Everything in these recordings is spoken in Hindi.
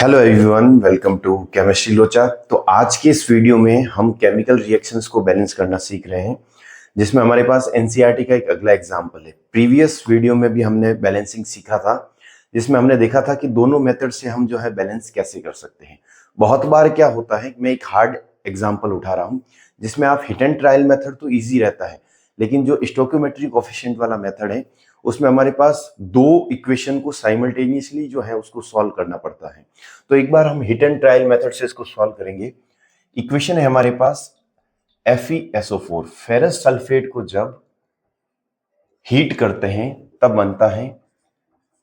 Hello everyone, welcome to chemistry लोचा। तो आज के इस वीडियो में हम केमिकल रिएक्शंस को बैलेंस करना सीख रहे हैं, जिसमें हमारे पास एनसीईआरटी का एक अगला एग्जांपल है। प्रीवियस वीडियो में भी हमने बैलेंसिंग सीखा था, जिसमें हमने देखा था कि दोनों मेथड से हम जो है बैलेंस कैसे कर सकते हैं। बहुत बार क्या होता है, मैं एक हार्ड एग्जाम्पल उठा रहा हूँ जिसमें आप हिट एंड ट्रायल मेथड तो ईजी रहता है, लेकिन जो स्टोइकोमेट्रिक कोएफिशिएंट वाला मेथड है उसमें हमारे पास दो इक्वेशन को साइमल्टेनियसली जो है उसको सॉल्व करना पड़ता है। तो एक बार हम हिट एंड ट्रायल मेथड से इसको सॉल्व करेंगे। इक्वेशन है हमारे पास FeSO4, फेरस सल्फेट को जब हीट करते हैं तब बनता है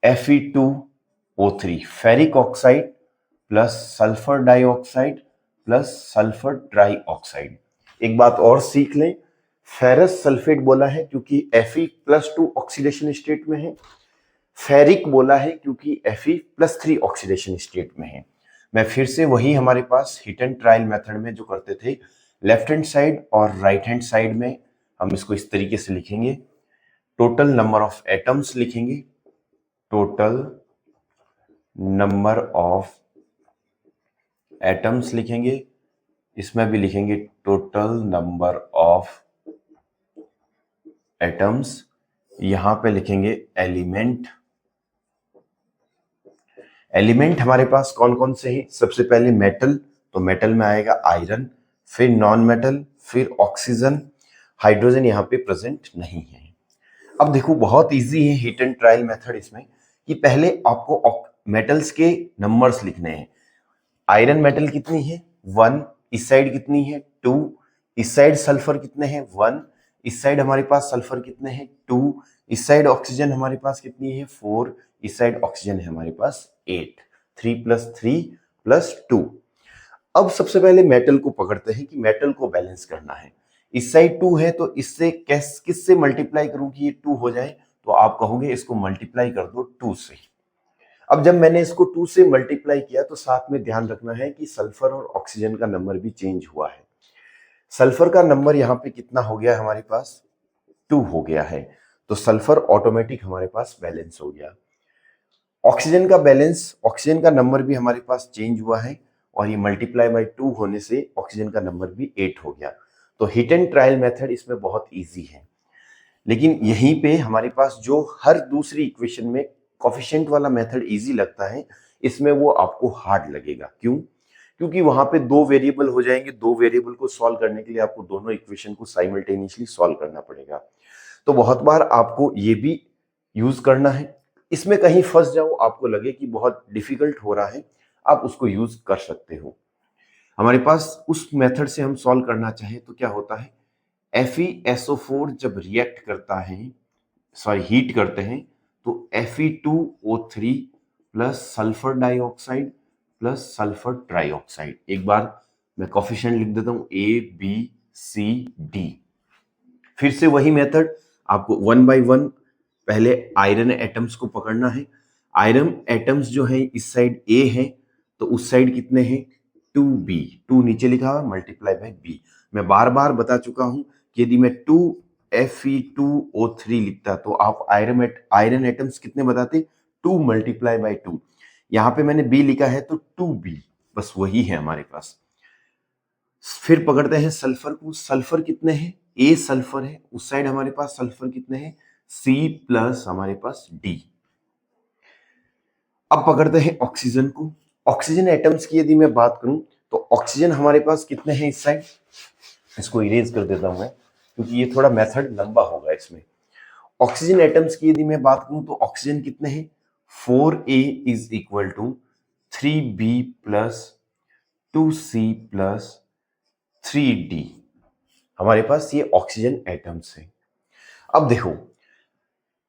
Fe2O3, ferric oxide plus sulphur dioxide plus sulphur trioxide. एक बात और सीख लें, फेरस सल्फेट बोला है क्योंकि Fe+2 ऑक्सीडेशन स्टेट में है, फेरिक बोला है क्योंकि Fe+3 ऑक्सीडेशन स्टेट में है। मैं फिर से वही हमारे पास हिट एंड ट्रायल मेथड में जो करते थे, लेफ्ट हैंड साइड और राइट हैंड साइड में हम इसको इस तरीके से लिखेंगे, टोटल नंबर ऑफ एटम्स लिखेंगे, टोटल नंबर ऑफ एटम्स लिखेंगे, इसमें भी लिखेंगे टोटल नंबर ऑफ एटम्स, यहां पे लिखेंगे एलिमेंट। एलिमेंट हमारे पास कौन कौन से हैं? सबसे पहले मेटल, तो मेटल में आएगा आयरन, फिर नॉन मेटल, फिर ऑक्सीजन, हाइड्रोजन यहाँ पे प्रेजेंट नहीं है। अब देखो बहुत इजी है हिट एंड ट्रायल मेथड इसमें, कि पहले आपको मेटल्स के नंबर्स लिखने हैं। आयरन मेटल कितनी है? 1, इस साइड कितनी है? 2, इस साइड सल्फर कितने हैं? 1, इस साइड हमारे पास सल्फर कितने हैं? 2, इस साइड ऑक्सीजन हमारे पास कितनी है? 4, इस साइड ऑक्सीजन है हमारे पास 8, 3 + 3 + 2। अब सबसे पहले मेटल को पकड़ते हैं कि मेटल को बैलेंस करना है। इस साइड 2 है तो इससे किससे मल्टीप्लाई करूं कि ये 2 हो जाए? तो आप कहोगे इसको मल्टीप्लाई कर दो 2 से। अब जब मैंने इसको 2 से मल्टीप्लाई किया तो साथ में ध्यान रखना है कि सल्फर और ऑक्सीजन का नंबर भी चेंज हुआ है। सल्फर का नंबर यहाँ पे कितना हो गया हमारे पास? 2 हो गया है, तो सल्फर ऑटोमेटिक हमारे पास बैलेंस हो गया। ऑक्सीजन का बैलेंस, ऑक्सीजन का नंबर भी हमारे पास चेंज हुआ है और ये मल्टीप्लाई बाय 2 होने से ऑक्सीजन का नंबर भी 8 हो गया। तो हिट एंड ट्रायल मेथड इसमें बहुत इजी है, लेकिन यहीं पे हमारे पास जो हर दूसरी इक्वेशन में कोएफिशिएंट वाला मेथड इजी लगता है, इसमें वो आपको हार्ड लगेगा। क्यों? क्योंकि वहां पे दो वेरिएबल हो जाएंगे, दो वेरिएबल को सॉल्व करने के लिए आपको दोनों इक्वेशन को साइमल्टेनियसली सॉल्व करना पड़ेगा। तो बहुत बार आपको ये भी यूज करना है। इसमें कहीं फंस जाओ, आपको लगे कि बहुत डिफिकल्ट हो रहा है, आप उसको यूज कर सकते हो। हमारे पास उस मेथड से हम सॉल्व करना चाहे तो क्या होता है, FeSO4 जब रिएक्ट करता है, हीट करते हैं, तो Fe2O3 plus sulphur dioxide plus sulphur trioxide. एक बार मैं कोएफिशिएंट लिख देता हूं, ABCD। फिर से वही मेथड, आपको 1 by 1 पहले आयरन एटम्स को पकड़ना है। आयरन एटम्स जो है इस साइड A है, तो उस साइड कितने हैं? 2B, 2 नीचे लिखा हुआ, मल्टीप्लाई बाय B। मैं बार बार बता चुका हूं कि यदि मैं 2 Fe2O3 लिखता तो आप आयरन एटम्स कितने बताते? 2 मल्टीप्लाई बाय 2। यहां पे मैंने B लिखा है तो 2B, बस वही है हमारे पास। फिर पकड़ते हैं सल्फर को। सल्फर कितने हैं? A सल्फर है, उस साइड हमारे पास सल्फर कितने हैं? C प्लस हमारे पास D। अब पकड़ते हैं ऑक्सीजन को। ऑक्सीजन एटम्स की यदि मैं बात करूं तो ऑक्सीजन हमारे पास कितने हैं इस साइड? इसको इरेज कर देता हूं मैं, क्योंकि ये थोड़ा मेथड लंबा होगा इसमें। ऑक्सीजन एटम्स की यदि मैं बात करूं तो ऑक्सीजन कितने हैं? 4A is equal to 3B plus 2C plus 3D। हमारे पास ये ऑक्सीजन एटम्स हैं। अब देखो,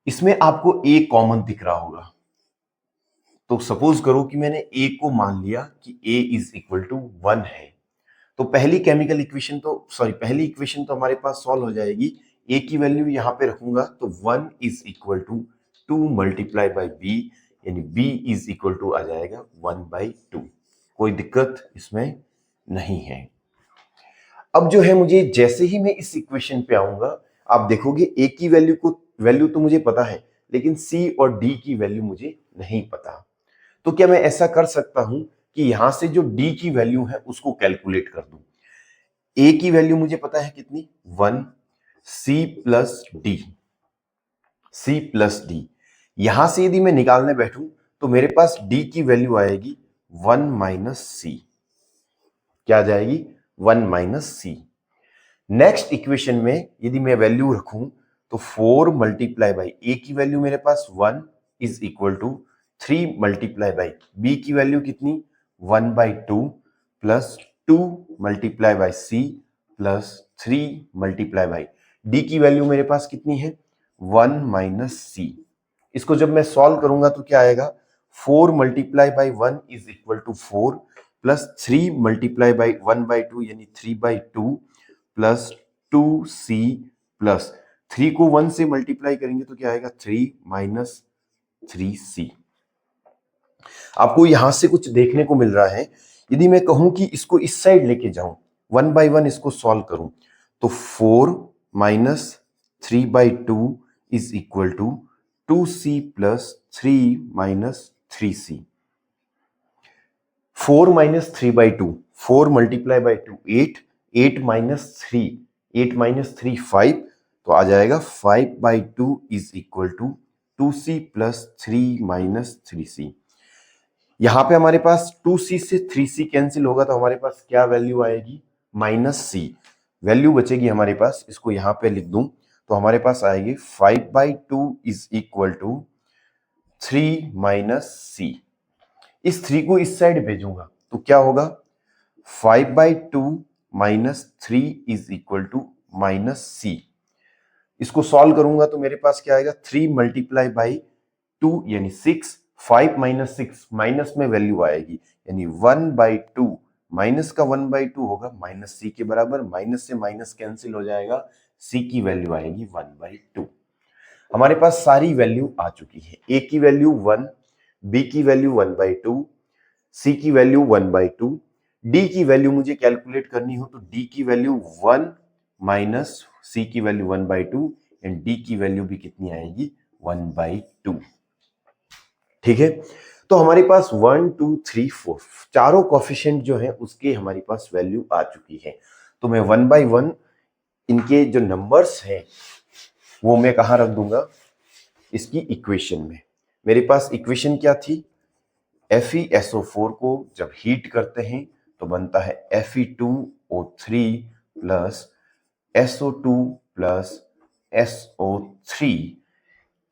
इसमें आपको A कॉमन दिख रहा होगा, तो सपोज करो कि मैंने A को मान लिया कि A इज इक्वल टू 1 है, तो पहली इक्वेशन तो हमारे पास सॉल्व हो जाएगी। A की वैल्यू यहां पे रखूंगा तो 1 is equal to 2 multiply by B, यानी B इज इक्वल टू आ जाएगा 1/2। कोई दिक्कत इसमें नहीं है। अब जो है, मुझे जैसे ही मैं इस इक्वेशन पे आऊंगा, आप देखोगे A की वैल्यू तो मुझे पता है, लेकिन C और D की वैल्यू मुझे नहीं पता। तो क्या मैं ऐसा कर सकता हूं कि यहां से जो डी की वैल्यू है उसको कैलकुलेट कर दूं। ए की वैल्यू मुझे पता है कितनी, 1, C plus D, C plus D. यहां से यदि मैं निकालने बैठूं तो मेरे पास डी की वैल्यू आएगी 1 माइनस सी। क्या आ जाएगी, 1 माइनस सी। नेक्स्ट इक्वेशन में यदि मैं वैल्यू रखूं तो 4 मल्टीप्लाई बाई ए की वैल्यू मेरे पास 1 is equal to 3 multiply by B की वैल्यू कितनी, 1 by 2 plus 2 multiply by C plus 3 multiply by D की वैल्यू मेरे पास कितनी है, 1 माइनस सी। इसको जब मैं सॉल्व करूंगा तो क्या आएगा, 4 multiply by 1 is equal to 4 plus 3 multiply by 1 by 2 यानी 3 बाई 2 प्लस 2c प्लस 3 को 1 से मल्टीप्लाई करेंगे तो क्या आएगा, 3 माइनस 3c। आपको यहां से कुछ देखने को मिल रहा है। यदि मैं कहूं कि इसको इस साइड लेके जाऊं, 1 बाई 1 इसको सॉल्व करूं तो 4 minus 3 by 2 is equal to 2c plus 3 minus 3c। 4 minus 3 by 2, 4 multiply by 2 8, 8 minus 3, 8 minus 3 5, तो आ जाएगा 5 by 2 is equal to 2c plus 3 minus 3c। यहां पे हमारे पास 2c से 3c कैंसिल होगा तो हमारे पास क्या वैल्यू आएगी, माइनस c वैल्यू बचेगी हमारे पास। इसको यहां पे लिख दूं तो हमारे पास आएगी 5 by 2 is equal to 3 minus c। इस 3 को इस साइड भेजूंगा तो क्या होगा, 5 by 2 minus 3 is equal to minus c। इसको सॉल्व करूंगा तो मेरे पास क्या आएगा, 3 मल्टीप्लाई बाई 2 यानी 6, 5 माइनस 6 माइनस में वैल्यू आएगी यानी 1 बाई 2, माइनस का 1 बाई 2 होगा माइनस c के बराबर, माइनस से माइनस कैंसिल हो जाएगा, c की वैल्यू आएगी 1 बाई 2। हमारे पास सारी वैल्यू आ चुकी है। a की वैल्यू 1, b की वैल्यू 1 बाई 2, c की वैल्यू 1 बाई 2, d की वैल्यू मुझे कैलकुलेट करनी हो तो d की वैल्यू 1 माइनस c की वैल्यू 1 बाई 2 एंड d की वैल्यू भी कितनी आएगी, 1 बाई 2। ठीक है, तो हमारे पास 1 2 3 4 चारों कोफिशिएंट जो है उसके हमारे पास वैल्यू आ चुकी है। तो मैं 1 बाई 1 इनके जो नंबर्स हैं वो मैं कहां रख दूंगा, इसकी इक्वेशन में। मेरे पास इक्वेशन क्या थी, FeSO4 को जब हीट करते हैं तो बनता है Fe2O3 plus SO2 plus SO3।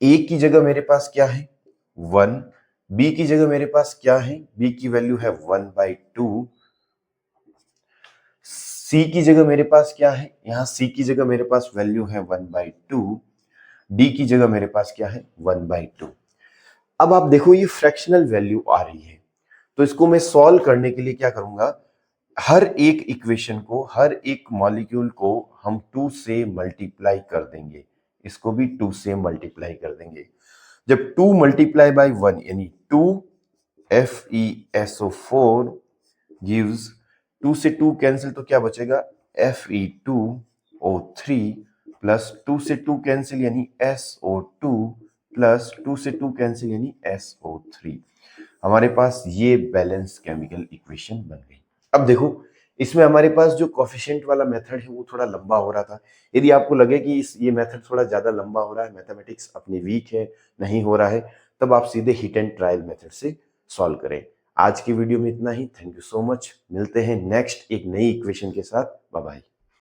A की जगह मेरे पास क्या है, 1, B की जगह मेरे पास क्या है, B की वैल्यू है 1 बाई 2, C की जगह मेरे पास क्या है, यहां C की जगह मेरे पास वैल्यू है 1 बाई 2, D की जगह मेरे पास क्या है, 1 बाई 2। अब आप देखो ये फ्रैक्शनल वैल्यू आ रही है तो इसको मैं सॉल्व करने के लिए क्या करूंगा, हर एक इक्वेशन को, हर एक मॉलिक्यूल को हम 2 से मल्टीप्लाई कर देंगे, इसको भी 2 से मल्टीप्लाई कर देंगे। जब 2 मल्टीप्लाई बाई 1 यानी 2 FeSO4 गिव्स 2 से 2 कैंसिल तो क्या बचेगा, Fe2O3 प्लस 2 से 2 कैंसिल यानी SO2 प्लस 2 से 2 कैंसिल यानी SO3। हमारे पास ये बैलेंस केमिकल इक्वेशन बन गई। अब देखो इसमें हमारे पास जो कोफिशिएंट वाला मेथड है वो थोड़ा लंबा हो रहा था। यदि आपको लगे कि ये मेथड थोड़ा ज्यादा लंबा हो रहा है, मैथमेटिक्स अपनी वीक है, नहीं हो रहा है, तब आप सीधे हिट एंड ट्रायल मेथड से सॉल्व करें। आज की वीडियो में इतना ही। Thank you so much. मिलते हैं नेक्स्ट एक नई इक्वेशन के साथ। Bye bye.